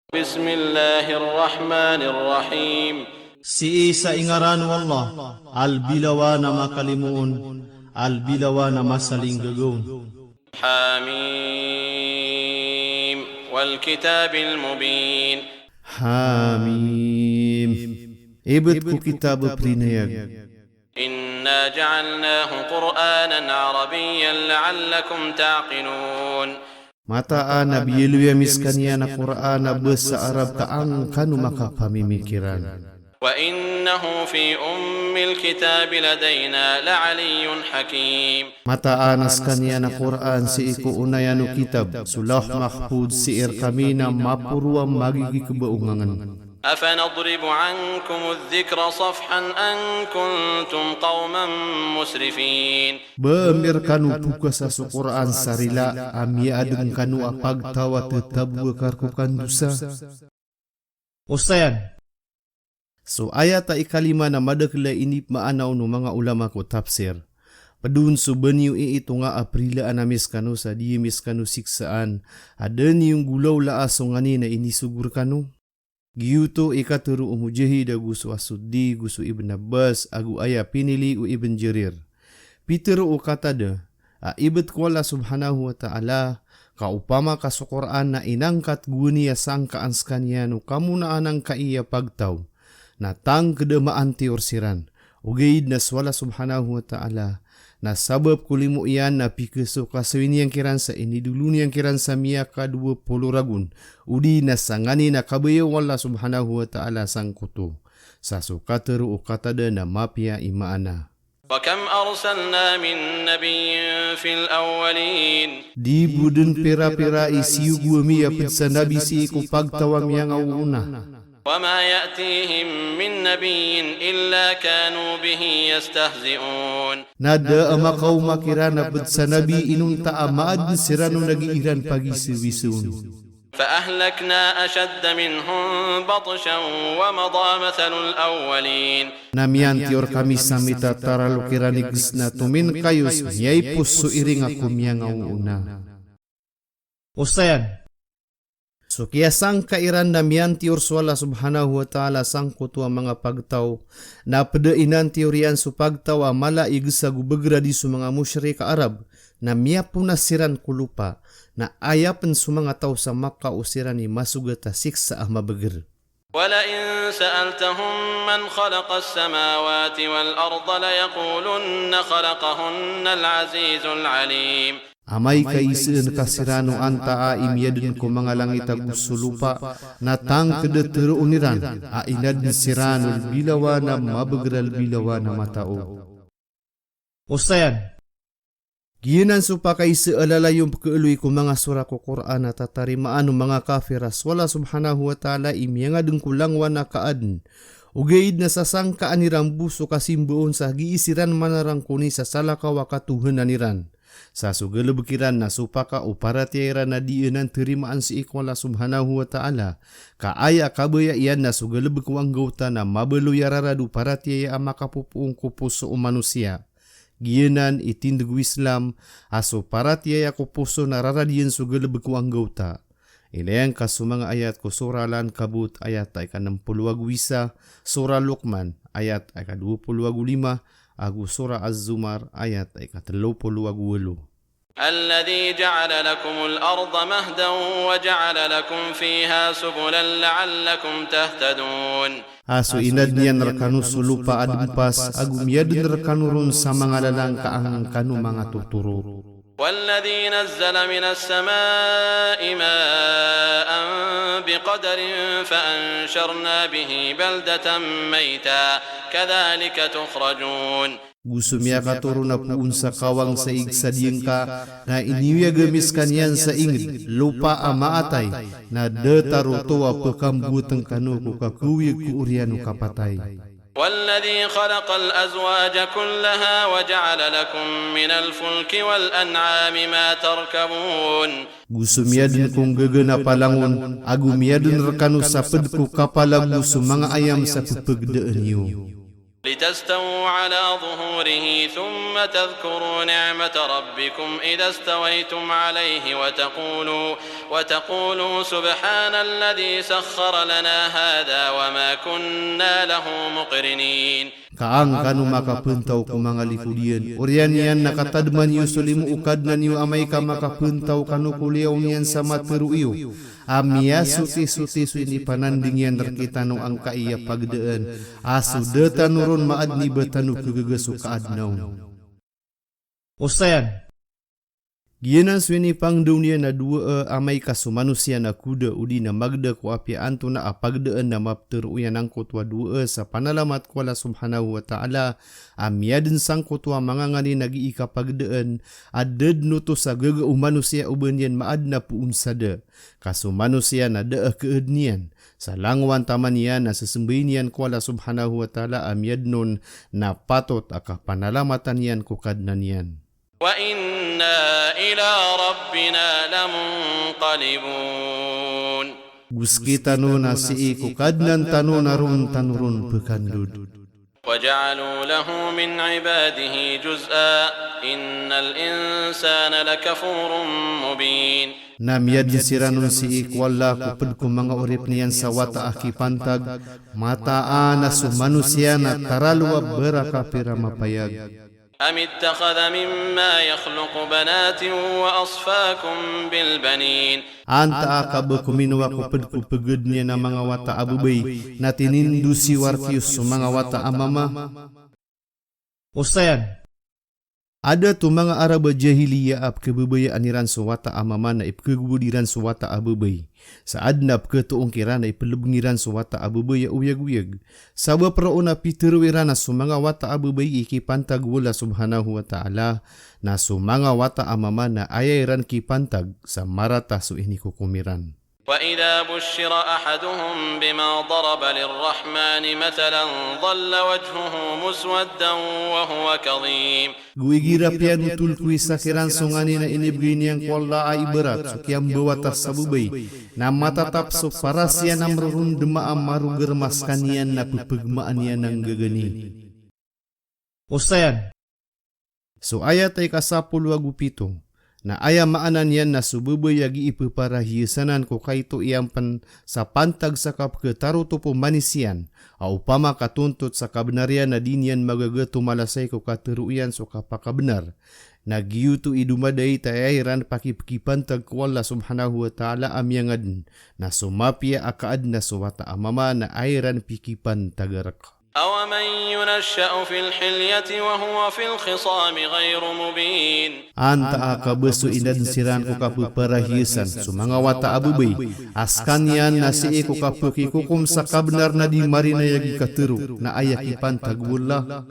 Bismillahirrahmanirrahim. Si isa ingaran wallah, albilawa na makalimuon, albilawa na masaling gagawin. Hamim wal kitabil mubin. Hamim. Ibet ku kitab prinayag. Inna ja'alnahu Qur'anan Arabiyyan la'allakum ta'qilun. Mataan na biyuluya miskanya na Quran na basa Arab taang kanu makapamimikiran. Wa innahu fi ummil kitab ladayna la'aliyyun hakim. Mataan askanya na Quran si iku unayanu kitab sulah mahfud si kami na mapuruang magigi kebaungangan. أفنضرب عنكم الذكر صفحا أن كنتم قوما مسرفين. Bemir kanu puka sa Quran sarila ami adeng kanu apag tawa tetap karkukan dosa. Ustayan. So ayat ta ikalima na madakla inip maanaw no mga ulama ko tafsir. Padun subeniw ito nga Aprila anamis kanu sa diyemis kanu siksaan. Ada niyong gulaw laaso ngani na inisugur kanu. Giyuto ikaturu umujahid gusu asuddi gusu Ibn Abbas agu aya pinili u Ibn Jarir. Pitero u katada ibet ko Allah subhanahu wa ta'ala kaupama ka sa Quran na inangkat guniya sangkaan skanya no kamu na anang kaiya pagtaw na tang kedemaan tiorsiran. Ugaid na swala subhanahu wa ta'ala na sabab kulimu iyan na pikeso kasawini yang kiran sa ini dulu yang kiran sa miya ka 20 ragun udi na sangani na kabayo wala subhanahu wa ta'ala sang kuto sa sukateru o katada na mapia imaana. وكم أرسلنا من نبي في الأولين. Di budun pira-pira isiu gua miya sa nabi si iku pagtawam yang una. وما يأتيهم من نبي إلا كانوا به يستهزئون. Nada ama kau makirana sa nabi inung taamaad sirano nagiiran pagi siwisun. فأهلكنا أشد منهم بطشا ومضى مثل الأولين. Namian tior kami samita taralu kirani gisna tumin kayus yay puso iring ako miyang una. Ustayan. So kaya sang kairan namian tior swala subhanahu wa ta'ala sang kutua mga pagtaw na pedainan teorian su pagtaw amala igisa gubegra di su mga musyrik Arab na miya punasiran kulupa na ayapan su mga tao sa Makkah usiran ni masugata siksa mabeger. ولئن سألتهم من خلق السماوات والأرض ليقولن خلقهن العزيز العليم. Amay kaisen kasirano anta imyadun ko mga langit agusulupa na tang kedeteru uniran inad siranul bilawa na mabegral bilawa na matao. Ustayan. Giyanan supa kaise alalayong keeluy ko mga sura ko Quran na tatarimaan mga kafiras wala subhanahu wa ta'ala imyangadeng kulangwa na kaadn. Ugaid na sasangkaan nirang buso kasimbuon sa giisiran manarang kuni sa salakawa katuhan na niran. Sa sugalabekiran na supaka uparatira na diinan terimaan si ikwala subhanahu wa ta'ala kaaya kabaya iyan na sugalabekwang gauta na mabaluyararadu paratiyaya makapupuong kupuso o manusia. Giyanan itindugu Islam aso paratiyaya kupuso na raradiyan sugalabekwang gauta. Ilayang kasumang ayat ko suralan kabut ayat ay ka-60 wisa, sura Luqman ayat ay ka-25, agu surah Az-Zumar ayat ay ka-38. الذي جعل لكم الأرض مهدا وجعل لكم فيها سبلا لعلكم تهتدون. Aso inad niyan rakanu sulupa adimpas agum yadin rakanurun sa mga lalang kaang kanu mga tuturo. والذي نزل من السماء ماء بقدر فأنشرنا به بلدة ميتا كذلك تخرجون. Gusumya katurun na puun sa kawang sa igsadiyeng ka na iniwiya gamis kanyan sa ingid lupa amaatay na detarutuwa pekambuteng kanu ku kakuyig ku uryanu kapatay. والذي خلق الأزواج كلها وجعل لكم من الفلك والأنعام ما تركبون. Gusumyadin kung gagana palangon agumyadin rekanu sa pedku kapalagu sa mga ayam sa pepegdaan niyo. لتستووا على ظهوره ثم تذكروا نعمة ربكم إذا استويتم عليه وتقولوا سبحان الذي سخر لنا هذا وما كنا له مقرنين. Kaang kanu makapuntaw ku mga likudian. Urian yan nakatadman yu sulimu ukadnan yu amay ka makapuntaw kanu kuliyaw niyan sa materu iyo. Amia suti-suti su ini pananding yan terkita no ang kaiya pagdaan. Asu detan nurun maad ni betanu kegegesu kaadnaw. Ustayan, Giyanan swini pang dunia na dua amay kasu manusia na kuda udi na magda ku api antu na apagdaan na mapteru yan ang kutwa dua sa panalamat ko Allah subhanahu wa ta'ala amyadin sang kutwa mangangani nagi ikapagdaan adad nuto sa gaga manusia uban yan maad na puun sada kasu manusia na daa keednian sa langwan taman yan na sesembinian ko Allah subhanahu wa ta'ala amyadnon na patot aka panalamatan yan kukadnan yan. وَإِنَّا إِلَى رَبِّنَا لَمُنْقَلِبُونَ. Guskita no na si ikukadnan tano narun tanurun pekandud. وَجَعَلُوا لَهُ مِنْ عِبَادِهِ جُزْءًا إِنَّ الْإِنسَانَ لَكَفُورٌ مُبِينٌ. Namiyad siranun si ikwala kupad ko mga urip niyan sa wata akipantag mataan na manusia na taralwa beraka pira mapayag. أَمِ اتَّخَذَ مِمَّا يَخْلُقُ بَنَاتٍ وَأَصْفَاكُمْ بِالْبَنِينَ. Anta akabe kuminwa kupad ko pagod niya na mga wata abubay na tinindu si warkius sa mga wata amama. Ustayan, Ada tu mga Arab jahiliya ap kebebayaan niran sa wata amama na ipkegubudiran sa wata abubay. Sa adnap ke tuong kira na ipelebngiran sa wata abubay uyag-uyag. Sabab rauna piterwiran na sa mga wata abubay ikipantag wala subhanahu wa ta'ala na sa mga wata amama na ayairan kipantag sa marata so ini kukumiran. وَإِذَا بُشِّرَ أَحَدُهُم بِمَا ضَرَبَ لِلرَّحْمَنِ مَثَلًا ظَلَّ وَجْهُهُ مُسْوَدًّا وَهُوَ كَظِيمٌ. Guigira pian utul kui sakiran songani na inibgay niyang kuala ay berat sukiam bawatas sabubay na matatap so parasya na marurun demaam maruger maskanian na pupagmaan niya ng gagani. Ustayan, So ayat ay kasapul wagupito. Na aya maanan yan na sububay yagi ipuparahiyasanan ko kaito iyampan sa pantag sa kapketaruto po manisian au pama katuntut sa kabenarian na dinyan magagato malasay ko kateruyan so kapakabenar. Nagyuto idumaday tayairan pakipkipantag ko Allah subhanahu wa ta'ala amyangad na sumapya akaad na suwata amama na ayran pikipan tagarak. أَوَمَنْ يُنَشَّأُ فِي الْحِلْيَةِ وَهُوَ فِي الْخِصَامِ غَيْرُ مُبِينٍ. Anta akabeso inad siran ko kapuparahisan so mga wata abubay. Askan yan na si iko kapukikukum sa kabnar na di marina yagi katero na ayakipan tagwula.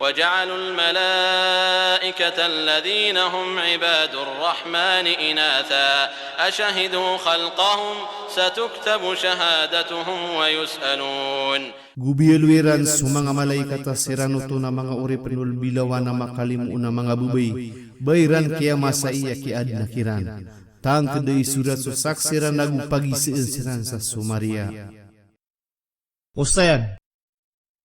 وَجَعَلُوا الْمَلَائِكَةَ الَّذِينَ هُمْ عِبَادُ الرَّحْمَنِ إِنَاثًا أَشَهِدُوا خَلْقَهُمْ سَتُكْتَبُ شَهَادَتُهُمْ وَيُسْأَلُونَ. Gubielwiran so mga malaikat siranuto na mga uri penul bilawan na makalimu na mga bubay. Bayran kaya masaiya kiad na kiran. Tang keday surat so saksiran nagupagisiin siran sa Sumaria. Ustayan,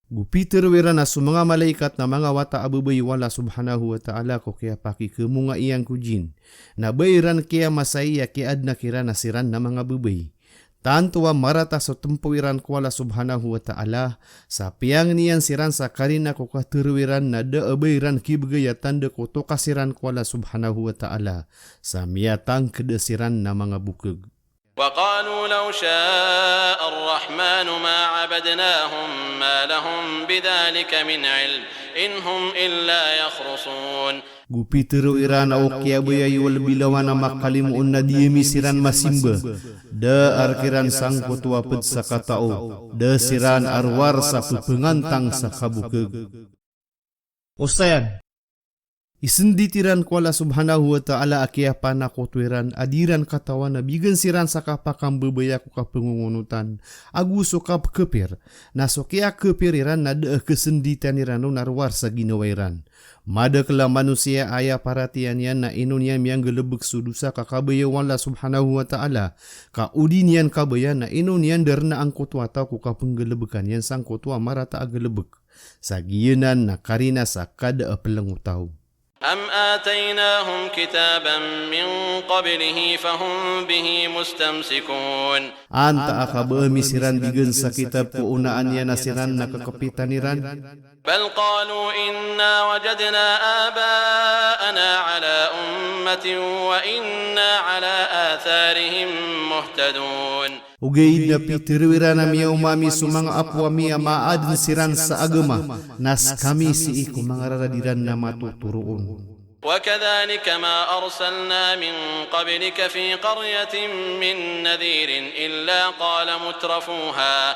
Gupiter wira na sa mga malaikat na mga wata abubay wala subhanahu wa ta'ala ko kaya pakikimunga iyang kujin. Na bayran kaya masaiya kiad na kiran na siran na mga bubay. Tanto wa marata sa tempuwiran ko Allah subhanahu wa ta'ala sa piyang niyan siran sa karina ko katerwiran na daabayran kibgaya tanda ko to kasiran ko Allah subhanahu wa ta'ala sa miyatang kedesiran na mga bukag. وقالوا لو شاء الرحمن ما عبدناهم ما لهم بذلك من علم إن هم إلا يخرصون. Gupitero irana o kiabaya wal bilawan na makalimuon na diyemi siran masimba. Da arkiran sang kutua ped sa katao. Da siran arwar sa pupengantang sa kabukag. Ustayan, Isenditiran ko Allah subhanahu wa ta'ala akia panakotwiran adiran katawan na bigan siran sa kapakang babaya ko kapengungunutan. Aguso kap kepir. Naso kaya kepiriran na da kesenditan iran no narwar sa ginawairan. Mada kala manusia aya paratian yan na inunyan yang gelebek sudusa kakabaya Allah subhanahu wa ta'ala. Kaudinian kabaya na inunyan derna ang kutwa tau ko kapenggelebekan yan sang kutwa marata agelebek. Sagienan nakarina sakada pelengu tahu. أم آتيناهم كتابا من قبله فهم به مستمسكون Anta akabe misiran bigen sa kitab ko unaan niya nasiran nakakapitaniran. بل قالوا إنا وجدنا آباءنا على أمة وإنا على آثارهم مهتدون Ugay na pitirwira na miyaw mami sumang apwa miya maadin siran sa agama, nas kami si iku mga raradiran na matuturoon. وكذلك ما أرسلنا من قبلك في قرية من نذير إلا قال مترفوها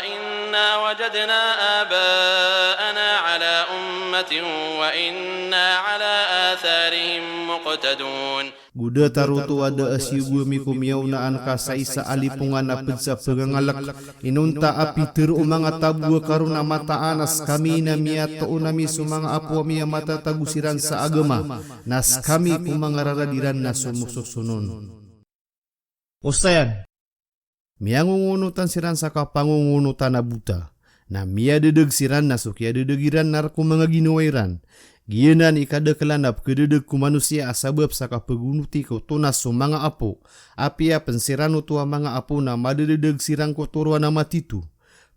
إنا وجدنا آباءنا على أمة وإنا على آثارهم مقتدون Guda taruto ada asyubu miku miyaw na anka sa isa alipungan na pagsa pagangalak. Inunta api tiru mga tabu karuna mata anas kami na miya to nami sumanga apwa miya mata tagusiran sa agama. Nas kami kumanga raradiran na sumususunon. Ustayan. Miya ngungunutan siran sa kapangungunutan na buta. Na miya dedeg siran na sukya dedegiran narko mga ginuwairan. Giyanan ikada kelanap kededeg ku manusia asabab saka pegunuti ko tunas so mga apo. Apia pensirano tua mga apo na madedeg sirang ko turwa na matitu.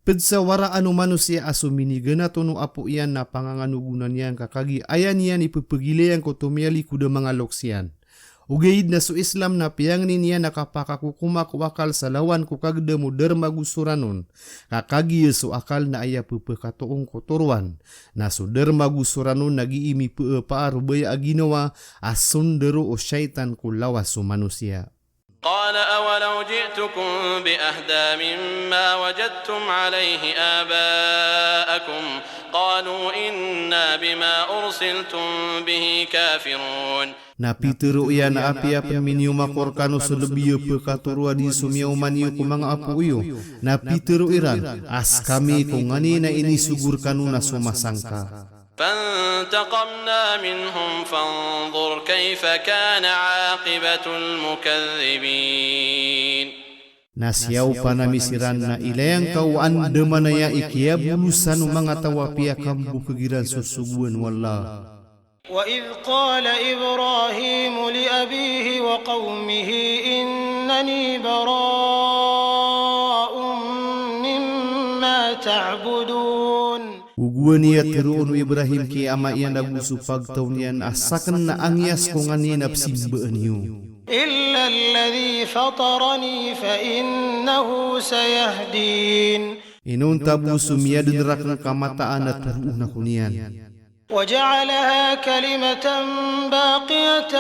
Pedsa wara anu manusia aso minigana tonu apo iyan na panganganugunan yang kakagi ayan iyan ipepegile yang ko tumiali kuda mga loksian. Ugaid na so Islam na piyang niya nakapakakukumak wakal sa lawan ko kagda mo dermagusuranon. Kakagi so akal na aya pepekatoong kotorwan. Na so dermagusuranon nagiimi paarubaya aginawa asundero o syaitan ko lawas so manusia. قال أولو جئتكم بأهدى مما وجدتم عليه آباءكم قالوا إنا بما أرسلتم به كافرون Na pitero iya na apia peminiu makorkano selebiyo pekaturua di sumiyaw maniyo kumang apuyo. Na pitero iran as kami kung ngani na ini sugurkanu na sumasangka. فانتقمنا منهم فانظر كيف كان عاقبة المكذبين Nasyaw panamisiran na ilayang kauan demanaya ikiya bulusan mga tawapia kambu kegiran susuguan wallah. وإذ قال إبراهيم لأبيه وقومه إنني براء مما تعبدون Uguan niya tiruon Ibrahim ki ama iyan nagusupag taon niyan asakan na angyas kung aninap simbaan niyo. إلا الذي فطرني فإنه سيهدين Inunta buso miya dinrak ng kamataan at taruon ako niyan. وجعلها كلمة باقية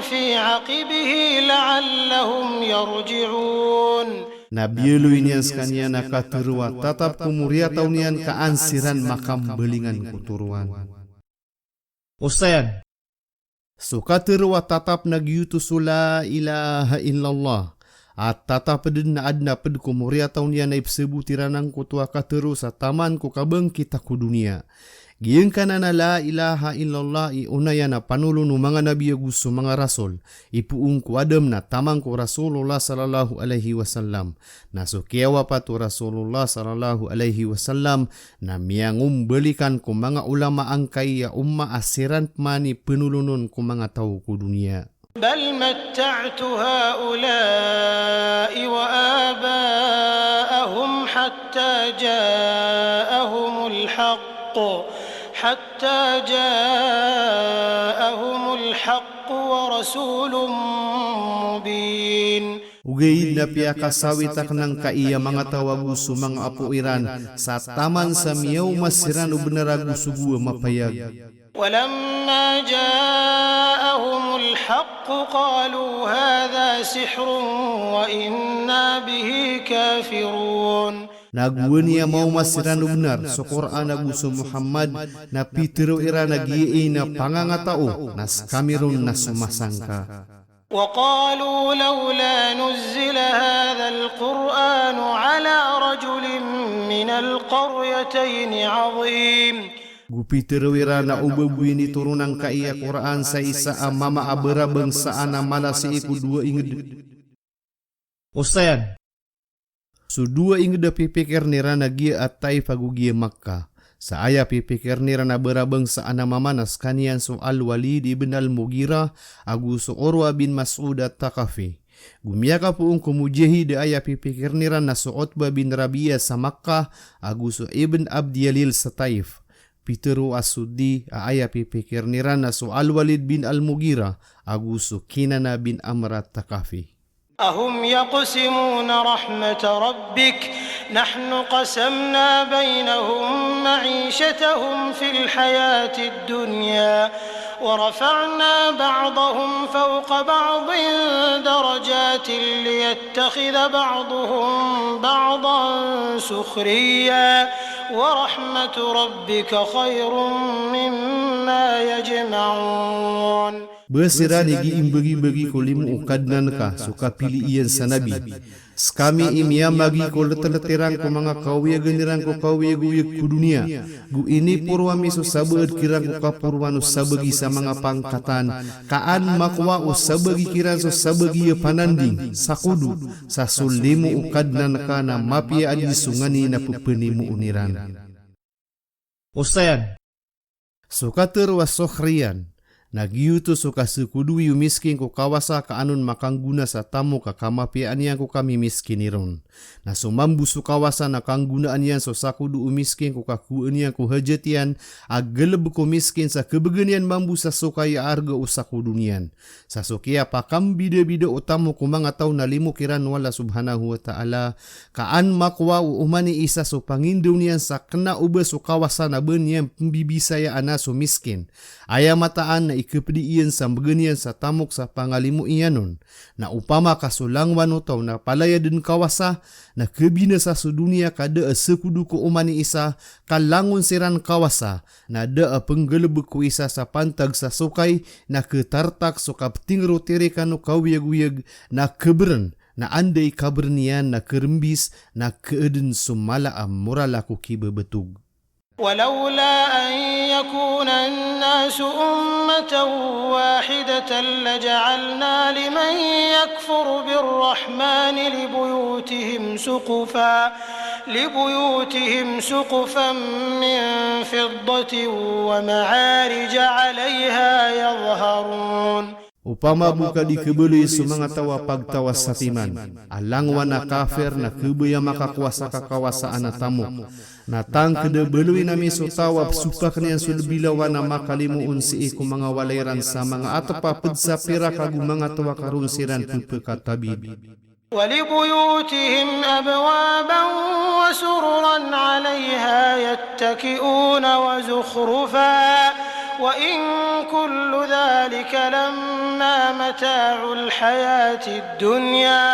في عقبه لعلهم يرجعون Nabiyeloy niyan sa kanya nakaturwa tatap kumuriya taon niyan kaansiran makambelingan kuturuan. Ustayan. So katurwa tatap nagyutuso la ilaha illallah. At tatap din na adna ped kumuriya taon niyan na ipsebutiran ng kutua katuru sa taman ko kabeng kita ku dunia. Giyeng ka na la ilaha illallah iunayan na panulo no mga nabi gusto mga rasol. Ipuung ko adam na tamang ko Rasulullah sallallahu alaihi wasallam. Nasukiyawa pa to Rasulullah sallallahu alaihi wasallam na miyangum balikan ko mga ulama ang kaya umma asiran mani penulunon ko mga tao ko dunia. بل متعت هؤلاء وآباءهم حتى جاءهم الحق ورسول مبين Ugay na piya kasawitak ng kaiya mga tawaguso mga apuiran sa taman sa miyaw masiran o benaragusugu mapayag. ولما جاءهم الحق قالوا هذا سحر وإنا به كافرون Naguan niya mau masiran o benar sa Quran naguso Muhammad na pitiro ira nagiiay na pangangatao nas kamiron na sumasangka. وقالوا لولا نزل هذا القرآن على رجل من القريتين عظيم Gupitirawira na ubabuin ni turunang kaiya Quran sa isa mama abera bangsaan na mala si iku dua inged. Ustayan. Dua ingda pipikir nirana gia atai fagu gia Makkah. Saya pipikir nirana berabang sa anamamanas kanian soal Walid ibn al-Mughirah agu so Urwa bin Mas'ud at-Taqafi. Gumiaka puung kumujahi de aya pipikir nirana so Utbah bin Rabi'ah sa Makkah agu so Ibn Abdiyalil sa Taif. Piteru As-Suddi aya pipikir nirana so Al-Walid bin al-Mughirah agu so Kinana bin Amr at-Taqafi. أهم يقسمون رحمة ربك نحن قسمنا بينهم معيشتهم في الحياة الدنيا ورفعنا بعضهم فوق بعض درجات ليتخذ بعضهم بعضا سخريا ورحمة ربك خير مما يجمعون. Bersiran igi imbagi-bagi ko limu ukadnan ka suka pilih iyan sa nabi. Skami imiyam bagi ko leteletirang ko mga kawiya ganirang ko kawiya guyag ku dunia. Gu ini purwami so sabad kirang ko kapurwano sabagi sa mga pangkatan. Kaan makwa o sabagi kirang so sabagi pananding sa kudu sa sulimu ukadnan ka na mapia adi sungani na pupenimu uniran. Ustayan. Suka terwas sokhrian. Nagyuto so kasekudu yu miskin ko kawasa kaanun makangguna sa tamu kakamapian yan ko kami miskin iron. Na sumambu so kawasa na kanggunaan yan so sakudu umiskin ko kakuan yan ko hajat yan agalab ko miskin sa kebeganian mambu sa sukaya arga o sakudu niyan. Sa sukia pakam bida-bida utamo ko mga tao na limu kiran wala subhanahu wa ta'ala kaan makwa o umani isa so pangindaw niyan sa kena uba so kawasa na ben yan pembibisaya ana so miskin. Aya mataan na ikepediian sa bagenian sa tamok sa pangalimu iyanon na upama kasulangwan utaw na palaya din kawasa na kebina sa sudunia kada sekudu ko umani isa kalangon siran kawasa na da penggelebek ko isa sa pantag sa sukay na ketartak so kaptingro terekano kawiyag-wiyag na keberen na anday kabernian na kerembis na keeden sumala amurala ko kibebetug. ولولا أن يكون الناس أمة واحدة لجعلنا لمن يكفر بالرحمن لبيوتهم سقفا من فضة ومعارج عليها يظهرون. Upama buka di kebeli sumanga tawa pagtawa satiman, alangwa na kafir na kebaya makakuasa kakawasaan na tamok. Natang kada belui nami so tawab supak niyan sulbilawa na makalimuun si iku mga walairan sa mga atapa pedsa pira kagu mga tawa karunsiran pupekatabib. ولبيوتهم أبوابا وسررا عليها يتكئون وزخرفا وإن كل ذلك لما متاع الحياة الدنيا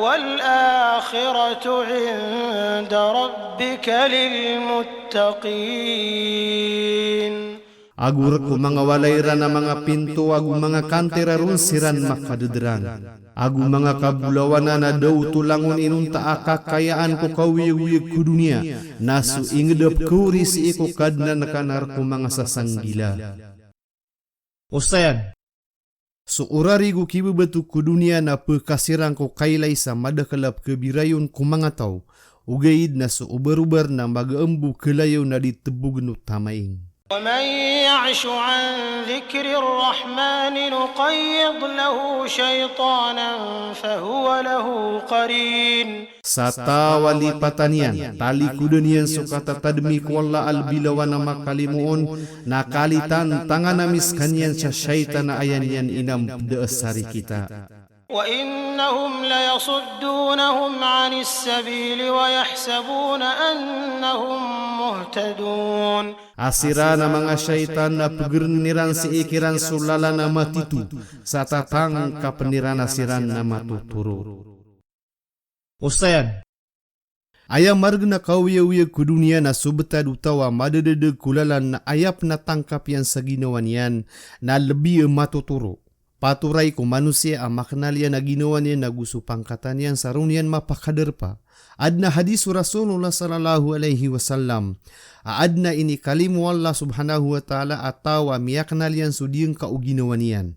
والآخرة عند ربك للمتقين. Agur ko mga walairan na mga pinto agu mga kantera runsiran makadederan. Agu mga kabulawana na daw tulangon inun taaka kayaan ko kawiyag-wiyag ku dunia. Nasu ingedap kuris iko kadna nakanar ko mga sasanggila. Ustayan. So urari ko kibabatu ku dunia na pekasirang ko kailay sa madakalap kebirayon ko mga tao. Ugaid na so ubar-ubar na mag-aambu kelayaw na ditebug no tamaing. ومن يعش عن ذكر الرحمن نقيض له شيطانا فهو له قرين. Sata wali patanian tali kudanian sukata tadmi kualla albilawa na makalimuon na kalitan tangan namis kanyan sa syaitan na ayan inam deasari kita. وإنهم ليصدونهم عن السبيل ويحسبون أنهم مهتدون. Asira na mga syaitan na pagirniran si ikiran sulala na matitu sa tatang kapeniran asiran na matuturo. Ustayan. Ayam marg na kawiya-wiya ku dunia na subetad utawa madadadeg kulalan na ayap na tangkap yan sa ginawan yan na lebih matuturo. Paturay ko manusia ang maknalya na ginawa niya na gusto pangkatan yan sa runian mapakader pa. Adna hadis Rasulullah sallallahu alaihi wasallam. Adna ini kalimu Allah subhanahu wa ta'ala atawa miyaknal yan sudiyang kauginawa niyan.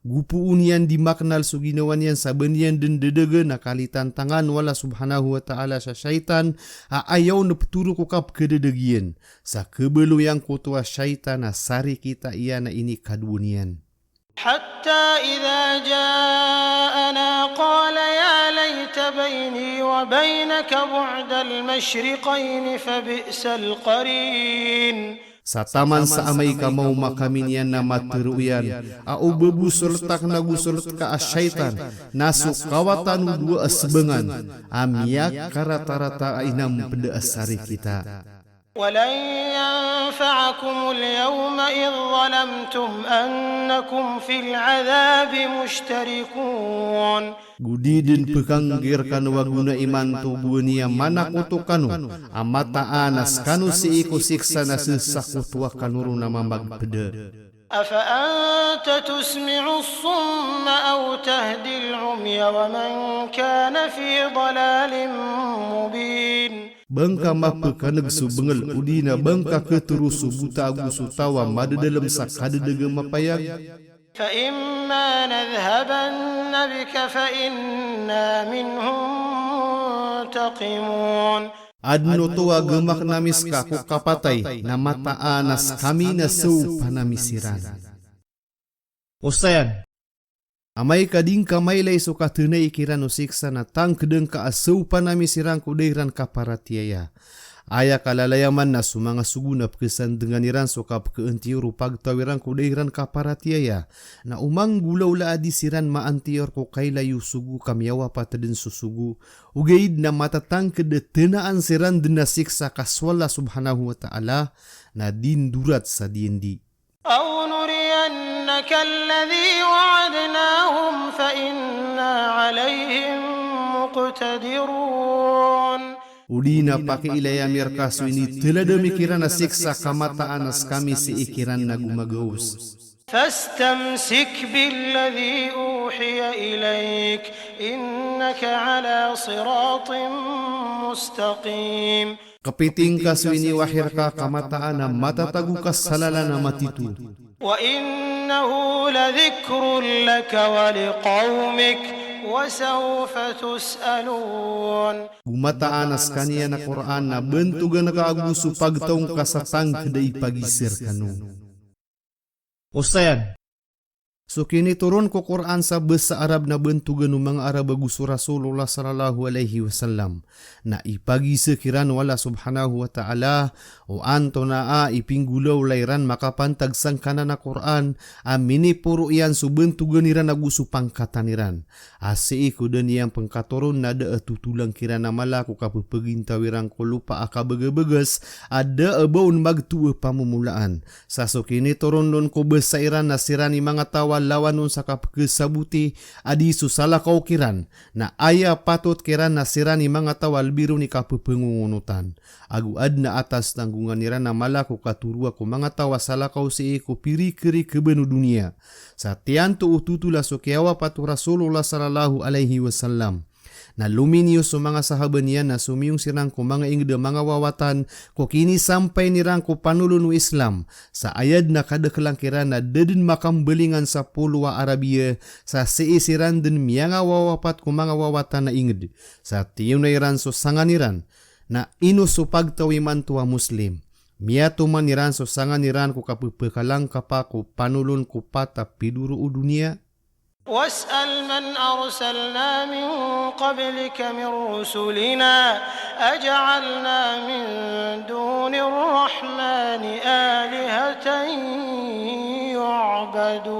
Gupu unian dimaknal suginawan yan sabanian dan dedege nakalitan tangan wala subhanahu wa ta'ala sa syaitan ayaw na peturu kukap kededegian sa kebelu yang kutua syaitan na sari kita iya na ini kadunian. حتى إذا جاءنا قال يا ليت بيني وبينك بعد المشرقين فبئس القرين. Sa taman sa amay ka mau makaminian na maturuyan, au bebusultak na gusulut ka asyaitan, nasuk kawatan dua asbengan, amiyak karata-rata ainam pada asari kita. ولن ينفعكم اليوم إذ ظلمتم أنكم في العذاب مشتركون. Gudi din pekanggirkan waguna iman tubuhnya mana kutukanu amata anas kanu si iku siksa na sesakutua kanuru nama magpede. أفأنت تسمع الصم أو تهدي العمي ومن كان في ضلال مبين. Bangka mapekaneg subengel udina bangka keterusu buta agusu tawa mada dalam sakade dege mapayag. فإما نذهبن بك فإنا منهم منتقمون. Adno tuwa gemak namis ka ku kapatay na mata anas kami na seu panamisiran. Ustayan, Amay kading kamay lay so katunay ikiran usiksa na tang kedeng ka asau panamisiran ku deiran kaparatiaya. Aya kalalayaman na sumanga sugunap kesan dengan iran sokap keentiur pagtawiran ku deiran kaparatiaya. Na umang gulaw la adisiran maantior ko kailayu sugu kamyawa patadin susugu. Ugaid na matatang kedetenaan siran dena siksa kaswala subhanahu wa ta'ala na dindurat sa dindi. أو نرينك الذي وعدناهم فإنا عليهم مقتدرون. Udina pakai ilayamir kasu ini telah demikiran siksa kamataan as kami seikiran na gumagaus. فاستمسك بالذي أوحي إليك إنك على صراط مستقيم. Kepiting kasu ini wahir ka kamataan na matatagu kasalala na matitu. وإنه لذكر لك ولقومك وسوف تسألون. Gumataan as kaniya na Quran na bentugan na kaagusu pagtaong kasatang kaday pagisir kanu. Ustayan, So kini turun ko Quran sa bahasa Arab na bentugan ng mga Arab gusto Rasulullah sallallahu alaihi wasallam na ipagi sekiran wala subhanahu wa ta'ala o anto na ipinggulaw layran makapantag sang kanan na Quran amini puro iyan so bentugan niran na gusto pangkataniran asi ko dan yang pengkatoron na da tutulang kira na malaku kapupagintawirang ko lupa akabaga-bagas ada abaun magtuwa pamumulaan sa so kini turun nun ko besairan na sirani mga tawa lawan nun sa kapkesabuti adi susala kaukiran na aya patut kiran na sirani mga tawal biro ni kapupengungunutan. Aguad na atas tanggungan nira na malaku katurua ko mga tawa salakaw si eko piri-kiri kebenu dunia. Sa tiyanto ututula so kiawa patu Rasulullah sallallahu alaihi wasallam. Na luminyo so mga sahaban niya na sumiyong sirang ko mga ingda mga wawatan ko kini sampai nirang ko panulun Islam sa ayad na kadakilangkiran na dadin makambelingan sa pulwa Arabia sa siisiran din miyanga wawapat ko mga wawatan na ingd sa tiyon na iran so sanganiran na ino so pagtawiman tuwa Muslim. Miya tumaniran so sanganiran ko kapupakalang kapako panulun ko pata piduro o dunia. واسأل من أرسلنا من قبلك من رسلنا أجعلنا من دون الرحمن آلهة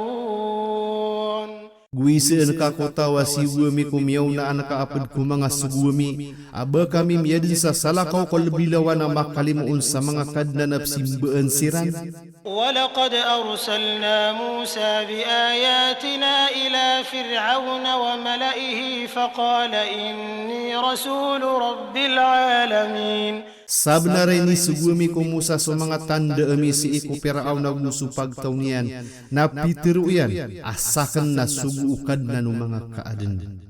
يعبدون. Guise ka kota wasiwami kumiyaw na anak apad ko mga suguwami. Aba kami miyadin sa salakaw ko lebilawan na makalimuon sa mga kadnanap simbaan siran. ولقد أرسلنا موسى بآياتنا إلى فرعون وملئه فقال إني رسول رب العالمين. Sabnaray ni suguwami ko Musa sa mga tanda ami si iku piraaw na gusto pagtaunian na pitiruyan asakan na suguukad na ng mga kaadan.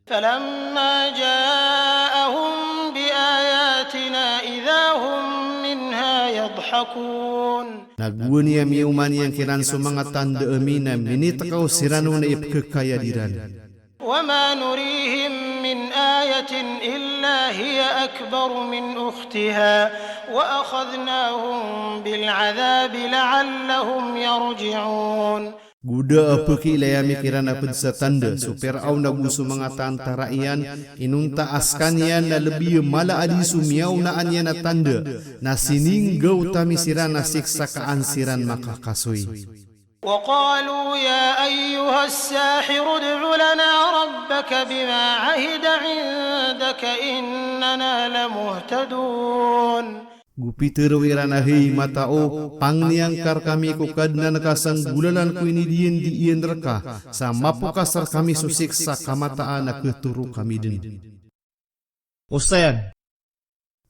فلما جاءهم بآياتنا إذا هم منها يضحكون. يضحكون Naguni am yuman yang kiran sumangat tanda amina minit kau siranu na ipkekayadiran. وما نريهم من آية إلا هي أكبر من أختها وأخذناهم بالعذاب لعلهم يرجعون. Guda apa ki ilayami kirana pedsa tanda super au nagu sumangata antara ian inunta askanian na lebih mala adi sumiau na anya na tanda na sininggaw tami sirana siksa kaansiran makakasui. وقالوا يا أيها الساحر ادع لنا ربك بما عهد عندك إننا لمهتدون. Gupiter wirana hei matao pangniangkar kami ku kadna nakasang bulalan ku ini dien di ien reka sama pokasar kami susiksa kamataan na keturu kami din. Ustayan.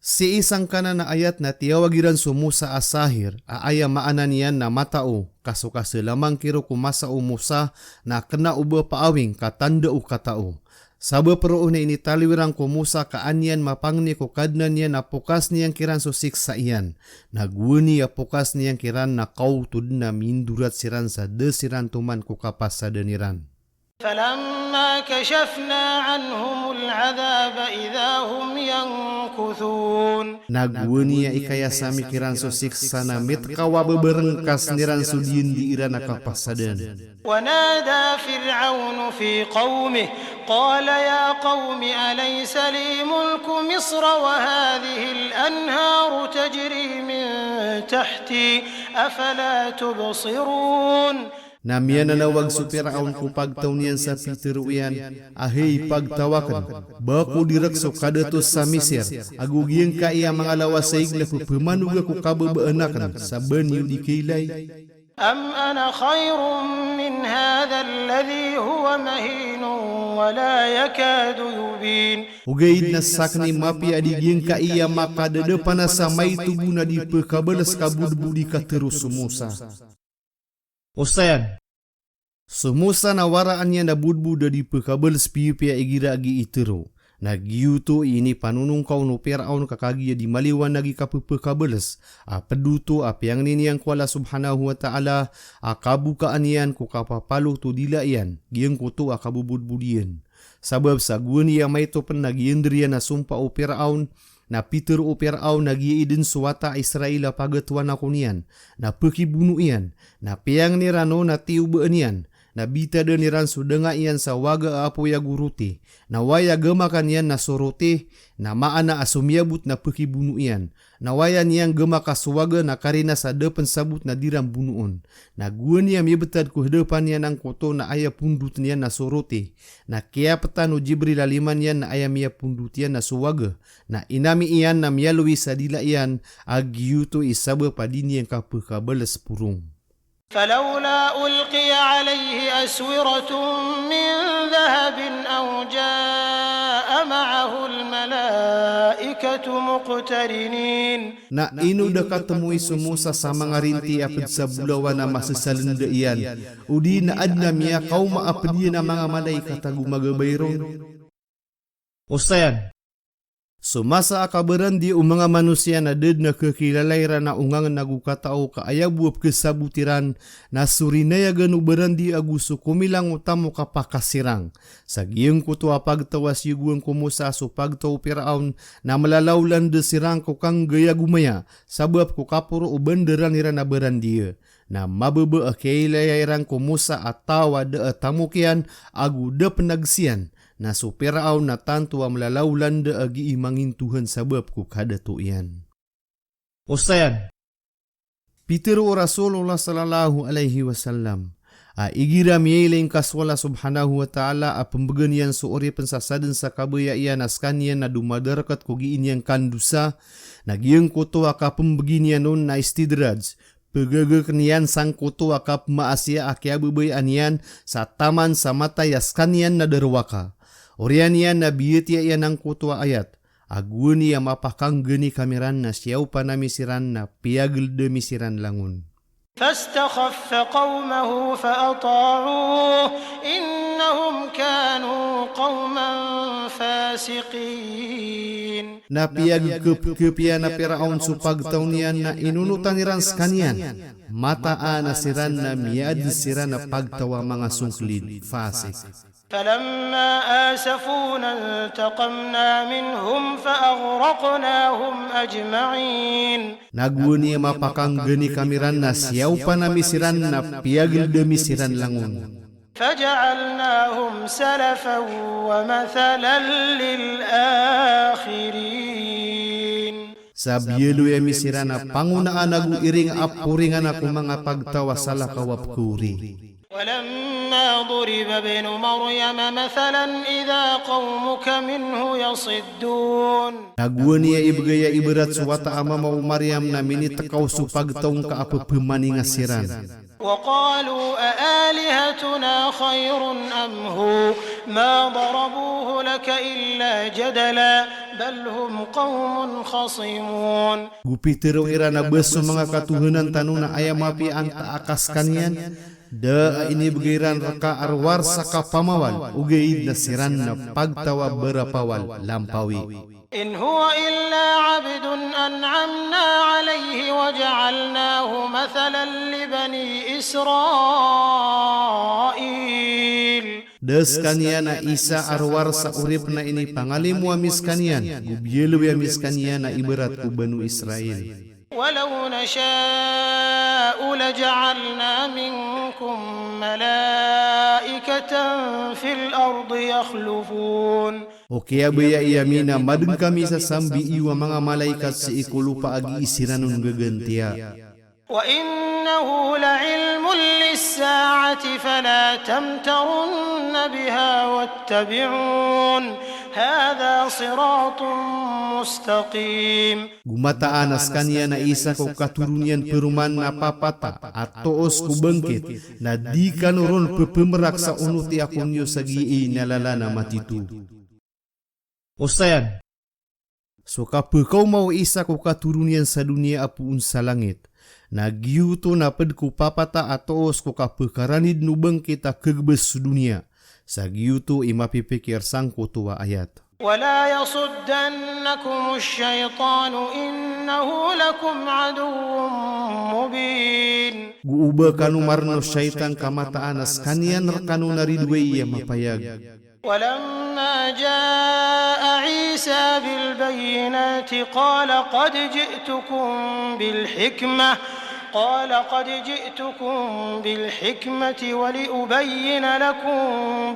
Si isang kana na ayat na tiyawagiran sumusa asahir aaya maanan yan na matao kasukasa lamang kiro kumasa umusa na kena uba paawing katanda u katao. Saba pero na ini taliwirang kumusa kaanyan mapangni ko kadnan yan apukas niyang kiran susiksa iyan. Nagwani apukas niyang kiran na kautud na mindurat siran sa desiran tuman ko kapas sa deniran. فلما كشفنا عنهم العذاب إذا هم ينكثون. Nagwani ya ikaya sami kiran susiksa na mitkawa beberengkas niran sudin di irana kapas sa den. ونادى فرعون في قومه قال يا قوم أليس لي ملك مصر وهذه الأنهار تجري من تحتي أفلا تبصرون. Namiana na wag supiraon ko pagtaunian sa piteruyan ahey pagtawakan baku direkso kadatos sa Misir agugiyang ka iya mga lawas sa igla ko pemanuga ko kababaanakan sa banyo di kilay. أم أنا خير من هذا الذي هو مهين ولا يكاد يبين. Ugaid na sakni mapi adigiyang ka iya makadadapan na sa may tubo na di pagkabalas kabudbudi ka terus sumusa. Ustayan. Sumusa na waraan niya na budbuda di pagkabalas piyupia igira agi itero. Nagyuto ini panunong kau no peraon kakagiya di maliwan nagi kapupakabalas. Peduto apiang niniyang kuala subhanahu wa ta'ala akabukaan yan ko kapapalo to dila yan. Giyang kuto akabubudbudiyan. Sabab sa guwan niya may to pan nagyendriya na sumpa o peraon na Peter o peraon nagiidin suwata Israel pagatuan ako niyan. Na pekibuno iyan. Na piyang nirano na tiubaan yan. Na bita de niran sudenga iyan sa waga apo ya guruti. Na waya gemakan yan na sorote. Na maana asumiyabut na pekibuno iyan. Na waya niyang gemaka suwaga na karina sa depan sabut na diram bunuon. Na gua niya mibetad ku depan yan ang koto na aya pundut niyan na sorote. Na kaya petan o Jibril aliman yan na aya miya pundut yan na suwaga. Na inami iyan na miyalui sa dila iyan agyuto isaba padini yang kapakabalas purung. فلولا ألقي عليه أسورة من ذهب أو جاء معه الملائكة مقترنين. Na inu da katemui sumusa sa mga rinti apid sa bulawa na masasalenda iyan. Udi na adna miya kaum maapid na mga malaikat agumagabayron. Ustayan. Sumasa akabaran di mga manusia na ded na kekilalayra na ungangan nagukatao kaayabuap kesabutiran na surinaya ganubaran di aguso kumilang utamo kapakasirang. Sa giyang kuto pagtawas yuguang kumusa so pagtaw piraon na malalawlan de sirang ko kang gaya gumaya sabab ko kapuro o banderan nira na baran dia. Na mababa akailayayrang kumusa atawa de atamukian agu de penagsian. Na supiraaw na tanto ang malalawlan da agi imangin Tuhan sabab ko kada to iyan. Ustayan. Peter o Rasulullah sallallahu alaihi wasallam. Igira miyaling kaswala subhanahu wa ta'ala pembaganian suori pensasadan sa kabayaian askanian na dumadarakat ko giinyang kandusa. Nagyang koto aka pembaginian nun na istidraj. Pagagaknian sang koto akap maasya akiabubay anian sa taman sa matay askanian na darwaka. Orian yan na biyatya yan ang kutwa ayat. Aguni ang mapakang gani kamiran na siyaw pa na misiran na piyagil de misiran langun. فاستخف قومه فأطاعوه إنهم كانوا قوما فاسقين. Na piag kepia na Firaun supag taunian na inunutan niran skanian. Mataan na siran na miad siran na pagtawa mga sungklid fasik. فلما آسفونا انتقمنا منهم فأغرقناهم أجمعين. Nagwuni mapakang geni kamiran na siyaw pa na misiran na piagil demi siran langun. فجعلناهم سلفا ومثلا للآخرين. Sa biyelo ya misiran na pangunaan nagu iring apuringan ako mga pagtawa sala kawap kuri. ولما ضرب ابن مريم مثلا إذا قومك منه يصدون. Nagwuni ya ibgaya iberat suwata ama mau Maryam na minitakaw supag taong kaapa pemaninga siran. وقالوا أآلهتنا خير أم هو ما ضربوه لك إلا جدلا بل هم قوم خصمون. Gupitero ira na beso mga katuhanan tanong na ayam api anta akas kanian. Da ini begiran raka arwar saka pamawal ugeid na siran na pagtawa berapawal lampawi. إن هو إلا عبد أنعمنا عليه وجعلناه مثلا لبني إسرائيل. Des kanian na isa arwar sa urip na ini pangalimu amis kanian gubyelo amis kanian na ibarat ku Banu Israel. ولو نشاء لجعلنا منكم ملائكة في الأرض يخلفون. O kaya baya iyamina madeng kami sa sambi iwa mga malaikat sa ikulupa agi isiranun gagantia. وإنه لعلم للساعة فلا تمترن بها واتبعون هذا صراط مستقيم. Gumataan as kanya na isa ko katurunian peruman na papata at toos ko bangkit na di kanuron pepemerak sa unuti akong niyo sa gi'i nalala na matitu. Ustayan, So kapakaw mau isa ko katurunian sa dunia apuun sa langit. Nagyuto na ped ko papata at toos ko kapakaranid nubang kita kegbes dunia. Sa gyuto imapipikir sang kutuwa ayat. ولا يصدنكم الشيطان إنه لكم عدو مبين. Guuba kanu marno syaitan kamataan as kanian rekanu naridwe iya mapayag. ولما جاء عيسى بالبينات قال قد جئتكم بالحكمة ولأبين لكم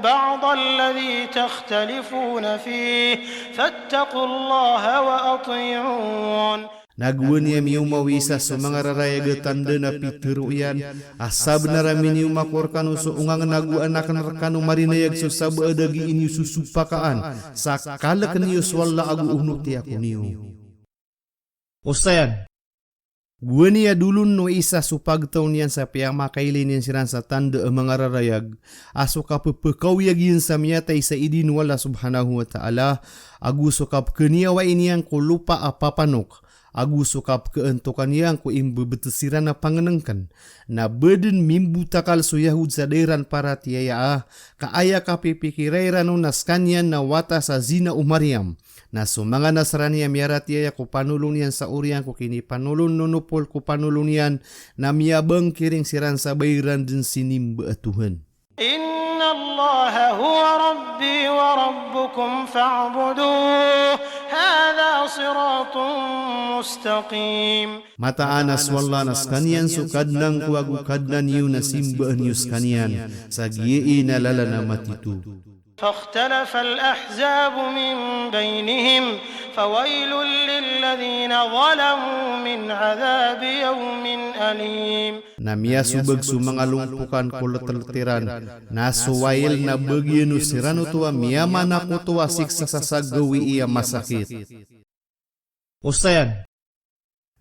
بعض الذي تختلفون فيه فاتقوا الله وأطيعون. Nagwan niya miyumawisa sa mga raraya tanda na pitiruyan. Asab na ramin yung makorkano so ungang naguanak na rakano marinayag so sab adagi inyo susupakaan. Sa kalak niyo swalla agu unukti ako niyo. Ustayan, Gwan niya dulun no isa supagtaw niyan sa piyang makailin niyan siran sa tanda ang mga rarayag. Aso kapapakaw yagin sa miyatay sa idin wala subhanahu wa ta'ala. Aguso kap kaniyawa iniyang kulupa apapanok. Aguso kap keentukan niyang ko imbebetesiran na pangenengkan. Na beden mimbutakal so Yahud sa dairan para tiyaya kaaya kapipikirairan no naskanyan na wata sa zina Maryam. Na so mga Nasrani miarat yaya ko panulong yan sa urian ko kini panulong nunupol ko panulong yan na miyabang kiring siran sa bayran din sinimba atuhan. Inna Allah huwa Rabbi wa Rabbukum fa'buduh hadha siratun mustaqim. Mataanas wala nas kanyan so kadnang kuwagu kadnan yu na simbaan yus kanyan sa giyi na lala na matitu. فاختلف الأحزاب من بينهم فويل للذين ظلموا من عذاب يوم أليم. Namia subag sumangalumpukan kulataltiran na suwail na bagyan usirano tuwa miyama na kutuwa siksa sa sagawi iya masakit. Ustayan,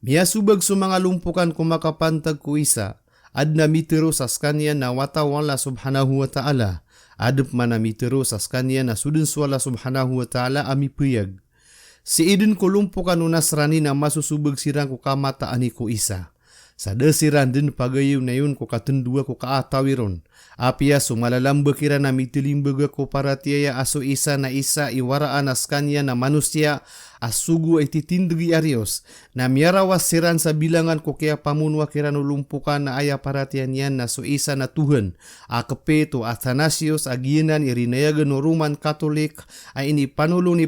Mia subag sumangalumpukan kumakapantag ku isa ad na mitiro sa skanya na watawala subhanahu wa ta'ala. Adap manamitero sa skanya na sudun swala subhanahu wa ta'ala ami puyag. Si idin ko lumpukan Nasrani na masusubag sirang ko kamataan ko isa. Sadesiran din pagayu nayun ko katendua ko kaatawiron. Apia sumalalam bekira na mitilimbaga ko para tiaya aso isa na isa iwaraan askanya na manusia asugu ay titindegi arios. Na miarawas siran sa bilangan ko kaya pamunwa kiran ulumpukan na aya para tiyan na so isa na Tuhan. Akepe to Athanasius agianan irinayagan no Roman Katolik ay ini panulong ni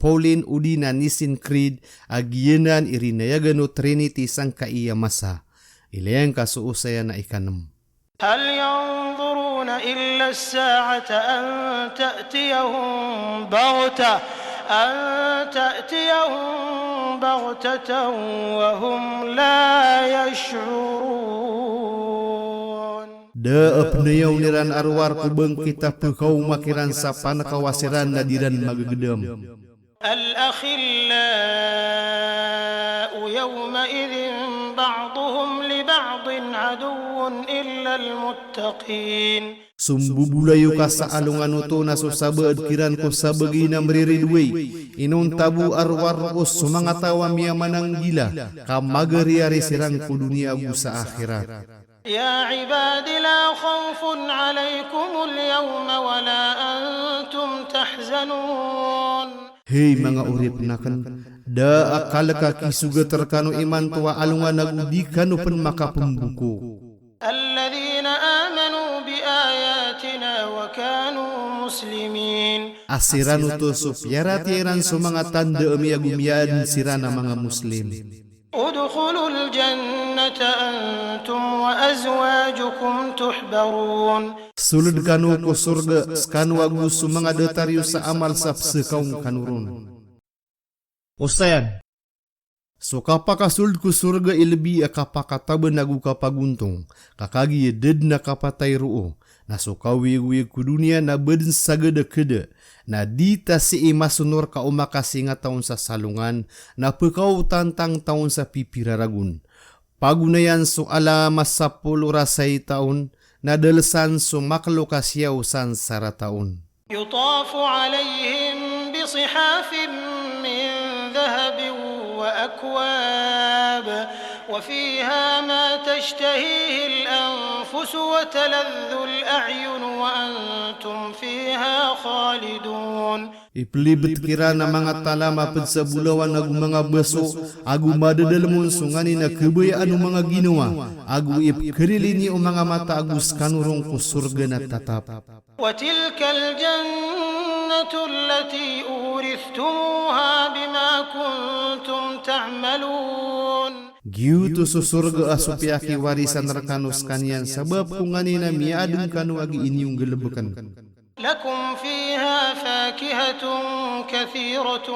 Pauline udi na Nicene Creed agianan irinayagan no Trinity sang kaiya masa. Ilayang kasuusaya na ikanem. هل ينظرون إلا الساعة أن تأتيهم بغتة وهم لا يشعرون. Da apnayaw niran arwar kubeng kita pekau makiran sapan kawasiran na diran magagedam. الأخلاء يومئذ بعضهم لبعض عدو إلا المتقين. Sumbubulayo ka sa alungan uto na susabad kiran ko sa bagi na mriridway. Inong tabu arwar os sumangatawa miya manang gila. Kamagariari sirang ko dunia gu sa akhirat. يا عباد لا خوف عليكم اليوم ولا أنتم تحزنون. Hei mga urip nakan, da akala ka kisuga terkano iman tuwa alungan nagudi kanu pen maka pembuku. الذين آمنوا بآياتنا وكانوا مسلمين. Asiran uto supyara tiran sumangatan da amiagumian sirana mga muslim. ادخلوا الجنة أنتم وأزواجكم تحبرون. Sulud kanu ko surga skanu agus sumanga detaryo sa amal sapse kaung kanurun. Ustayan. So kapaka sulud ko surga ilbi akapaka taben nagu kapaguntong. Kakagi ded na kapatay ruo. Na so kawi ku dunia na beden sagada kede. Na dita si imasunor ka umakasi nga taon sa salungan. Na pekaw tantang taon sa pipiraragun. Pagunayan so alamas sa rasay taon. Na dalasan so maklokasyaw san sarataon. يطاف عليهم بصحاف من ذهب وأكواب وفيها ما تشتهيه الأنفس وتلذ الأعين وأنتم فيها خالدون. Iplibet kira na mga talama ped sa bulawan agu mga beso agu madadalamun sungani na kebayaan mga ginawa agu ipkerilini o mga mata agus kanurong ko surga na tatap. وتلك الجنة التي أورثتموها بما كنتم تعملون. Giuto so surga asupyaki warisan rekanus kanian sabab kungani na miadeng kanu agi inyong gelebekan. لكم فيها فاكهة كثيرة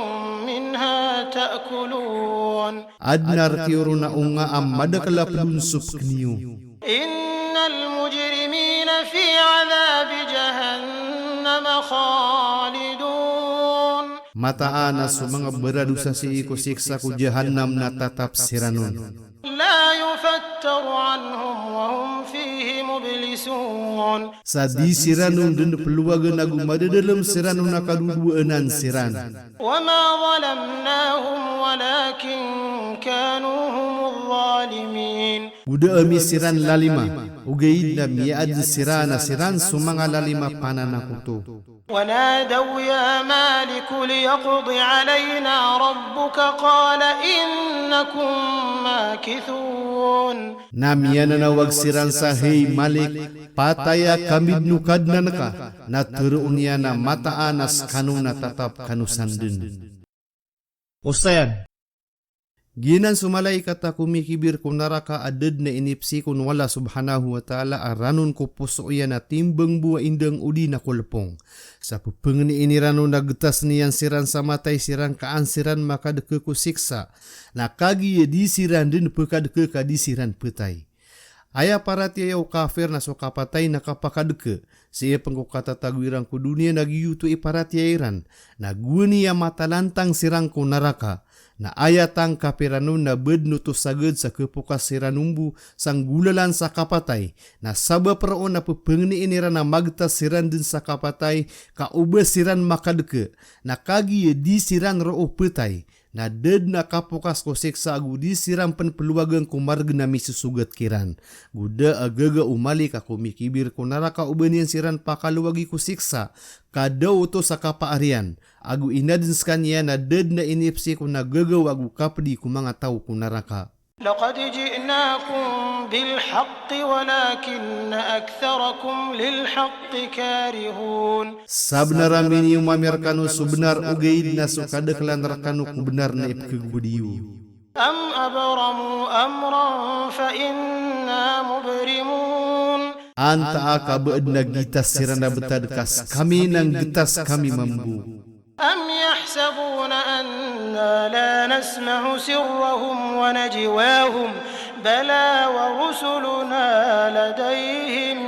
منها تأكلون. Adnar kioro na unga amadakala pelunsup kniyo. إن المجرمين في عذاب جهنم خالدون. Mataan na so mga beradusa si iko siksa ku jahannam na tatap siranon. لا يفتر عنهم وهم فيه مبلسون. Sa di siranon den peluwagan agu madadalam siranon na kaduduanan siran. وما ظلمناهم ولكن كانوا هم الظالمين. Buda ami siran lalima, ugaid na miad sirana siran sumanga lalima pananakuto. ونادوا يا مالك ليقض علينا ربك قال إنكم ماكثون. Namiyana na wag siran sa hey Malik, pataya kamid nukadnan ka, na turuunya na mataanas kanu na tatap kanusandun. Ustayan. Ginan sumalay kata kumikibir kung naraka adad na inipsi kun wala subhanahu wa ta'ala aranon ko puso yan na timbang buwa indang udi na kulpong. Sa pupeng ni iniranon nagtas niyan siran sa matay siran kaansiran makadeke ko siksa. Na kagi di siran din pekadeke ka di siran petay. Aya para tiyaw kafir na so kapatay na kapakadeke. Siya pengkukata tagwirang ko dunia nagyuto iparat yairan. Naguni ya matalantang sirang ko naraka. Na ayatang kapiranun na bedno to saged sa kepukas siranumbu sang gulalan sa kapatay na sabab raon na pepengni inira na magta siran din sa kapatay kauba siran makadeke na kagi di siran roo petay na ded na kapukas ko seksa agu di siram pen peluagang kumarga na misusugat kiran guda agaga umali ka kumikibir ko naraka ubanian siran pakaluwagi ko siksa kadaw to sa kapaarian agu inadins kanya na ded na inipsi ko nagagaw agu kapdi ko mga tao ko naraka. لقد جئناكم بالحق ولكن أكثركم للحق كارهون. Sabna ramini umamirkanu subenar ugaid na sukadeklan rakanu kubenar na ipkegbudiu. أم أبرموا أمرا فإنا مبرمون. Anta aka beed na gitas sirana betadkas kami nang gitas kami mambu. أم يحسبون أنا لا نسمع سرهم ونجواهم بلى ورسلنا لديهم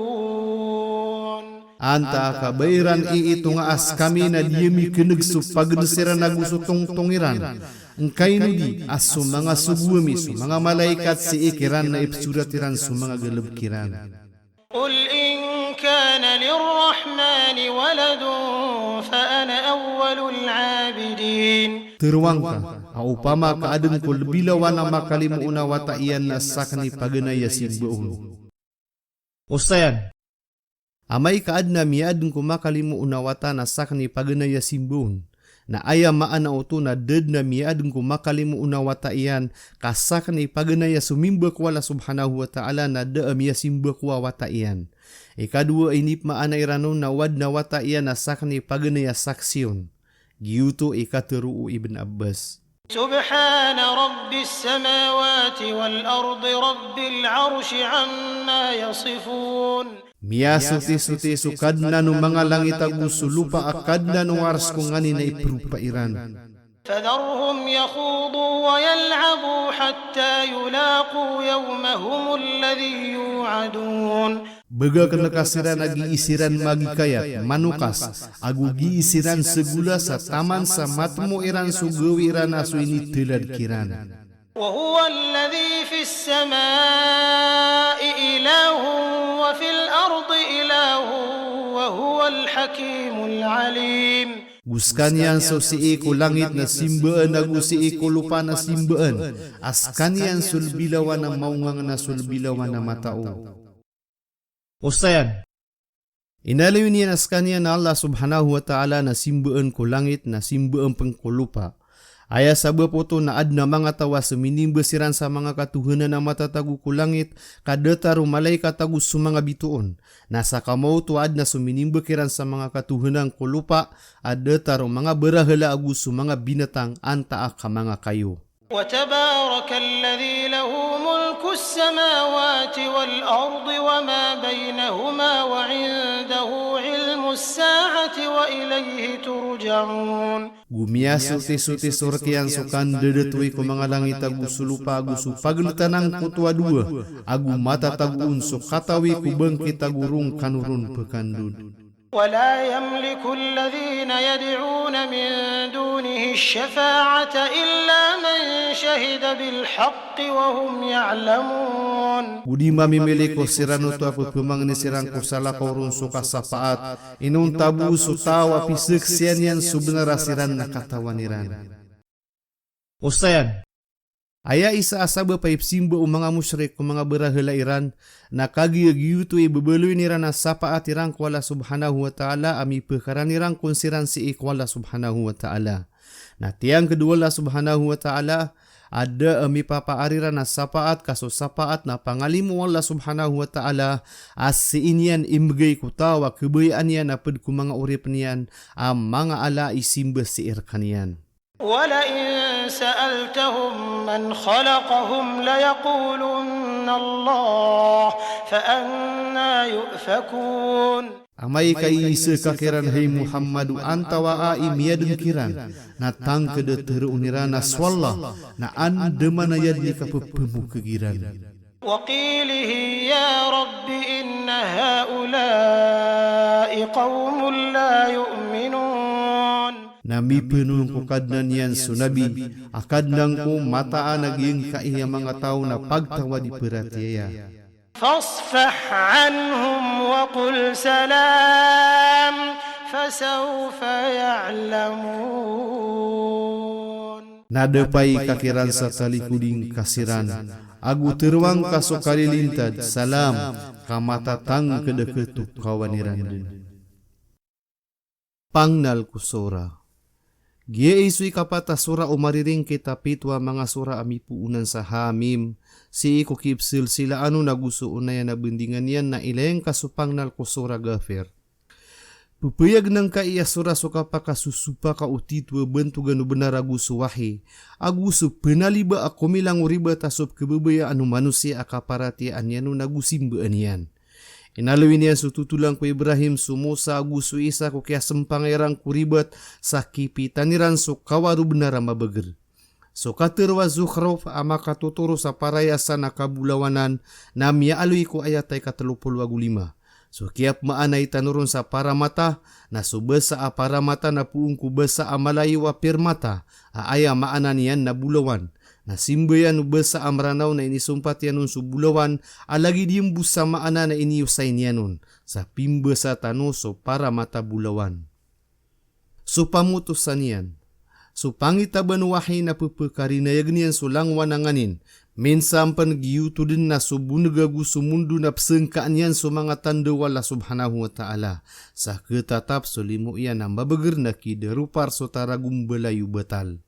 يكتبون. Anta aka bayran iitu nga as kami na diyemi keneg supagdesiran naguso tongtongiran. Engkay nudi as sumanga subuami sumanga malaikat si ikiran na ipsuratiran sumanga galebkiran. قل إن كان للرحمن ولد فأنا أول العابدين. Terwangka, upama kaadeng ko lebilawan na makalimuuna wata iyan na sakni paganaya simbaon. Ustayan. Amay kaadna miadeng ko makalimuuna wata na sakni paganaya simbaon. Na aya maana uto na ded na miadeng ko makalimuuna wata iyan kasakni paganaya sumimba ko wala subhanahu wa ta'ala na da miya simba ko wata iyan. Ikadua inip maana iranon na wad na wata iyan na sakni paganaya saksyon. Giyuto ikateruu Ibn Abbas. سبحان رب السماوات والأرض رب العرش عما يصفون. Mia suti-suti sukadna no mga langit aguso lupa akadna no wars kung ngani na iprumpairan. فذرهم يخوضوا ويلعبوا حتى يلاقوا يومهم الذي يوعدون. Baga kenekasiran agi-isiran magikayat manukas agu giisiran segula sa taman sa matmo iran sugawiran asu ini telad kiran. وهو الذي في السماء إله وفي الأرض إله وهو الحكيم العليم. Guskanian so si iko langit na simbaan agu si iko lupa na simbaan askanian sulbilawan na maungang na sulbilawan na matao. Ustayan. Inalayo niya askanian na Allah subhanahu wa ta'ala na simbaan ko langit na simbaan pengkulupa. Aya sabab ito na adna mga tawa suminimba-siran sa mga katuhanan na matatagu ku langit kadataru malaikat tagu sa mga bituon. Nasa kamao to adna suminimba-kiran sa mga katuhanan ku lupa adataru mga berahala agu sa mga binatang anta ka mga kayo. وتبارك الذي له ملك السماوات والأرض وما بينهما وعنده علم الساعة وإليه ترجعون. Gumia suti-suti surkian sukan dedetui ku mga langit agu sulupa agu su pagletanang kutua dua agu mata tagun su katawi ku bangkit agurung kanurun pekandud. ولا يملك الذين يدعون من دونه الشفاعة إلا من شهد بالحق وهم يعلمون. Budi mami miliko sirano to apa pemang ni sirang ko sala korun suka sapaat inun tabu sutawa pisek sianian subnara siran nakatawaniran. Ustayan. Aya isa asaba pa ipsimba o mga musyrik o mga berahalairan na kagiyagiyuto ibabaluin nira na sapaat irang ko Allah subhanahu wa ta'ala ami pekaran irang konsiran si ikwala subhanahu wa ta'ala. Na tiang kedua Allah subhanahu wa ta'ala ada ami papaariran na sapaat kaso sapaat na pangalimu Allah subhanahu wa ta'ala as siinian imbagay kutawa kebayaan yan apad ku mga urip niyan ang mga ala isimba si irkanian. ولئن سألتهم من خلقهم ليقولن الله فأنى يؤفكون. Amay kay isa kakiran hay Muhammadu antawa ai miadeng kiran na tangkede tereuniran na swalla na andemana yadni kapepemu kegiran. وقيله يا رب إن هؤلاء قوم لا يؤمنون. Nami penun ko kadnan yan sunabi, akadnang ko mataan naging kaiya mga tao na pagtawa di peratiaya. فاصفح عنهم وقل سلام فسوف يعلمون. Nadepay kakiran sa talikuding kasiran, agu teruang kaso kalilintad, salam, kamatatang kedeketuk kawaniran. Pangnal kusora. Gia isui kapata sura umariring kita pitwa mga sura ami puunan sa hamim. Si ikukipsil sila naguso unaya na bendingan yan na ilayang kasupangnal kusura gafer. Pupuyag ng kaiya sura suka pa kasusupa ka utitwa bentugan benar aguso wahi. Aguso penaliba ako milang uriba tasop kebebaya manusia akaparati anyano nagusimbaan yan. Inalawin niyan sututulang ko Ibrahim sumusa aguso isa ko kaya sempangerang kuribat sa kipitaniran so kawaru benar mabeger. So katerwa Zukhruf ama katuturo sa parayasan na kabulawanan na miaalui ko ayatay ka-35. So kiap maanay tanurun sa paramata na subesa a paramata na puung kubesa a malayo a pirmata aaya maanan yan na bulawan. Na simbayan ubesa amranaw na inisumpat yanon sa bulawan alagi diyem busa maana na iniusay niyanon sa pimbesa tano so para mata bulawan. So pamutusan yan. So pangitaban wahay na pupakarinayag niyan so langwan nanganin. Mensampan giyuto din na so bunagagu so mundo na psengkaan yan so mga tandawala subhanahu wa ta'ala. Sa ketatap so limo yan na mabagar na kiderupar so taragum balayu batal.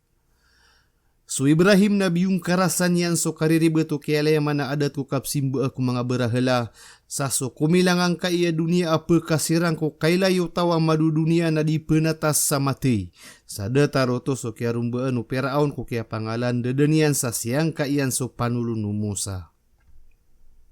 So Ibrahim na biyong karasan yan so kariribeto kaya mana adat ko kapsimba ako mga berahala. Sa so kumilangang kaya dunia apa kasirang ko kailayo tawa madu dunia na di penatas sa mati. Sa dataroto so kaya rumbaan o peraon ko kaya pangalan dadanian sa siyang kaiyan so panulun Musa.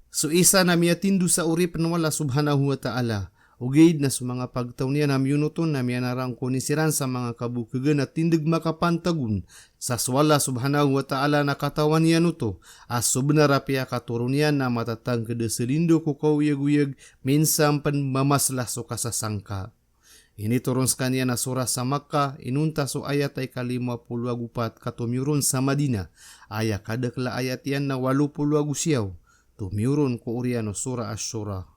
So isa na miyatindu sa urip na wala subhanahu wa ta'ala. Ugaid na sa mga pagtaw niya na miyunuton na miyanarang kunisiran sa mga kabukagan at tindig makapantagun sa swala subhanahu wa ta'ala na katawan niya nuto as subnarapya katurun niya na matatang kadasilindo ko kawiyag-uyag minsam pan mamasla so kasasangka. Ini turun sa kanya na sura sa Makkah inunta so ayat ay 54 katumyurun sa Madina aya kadakla ayat yan na 80 siyaw tumyurun ko uriano sura Ash-Shura.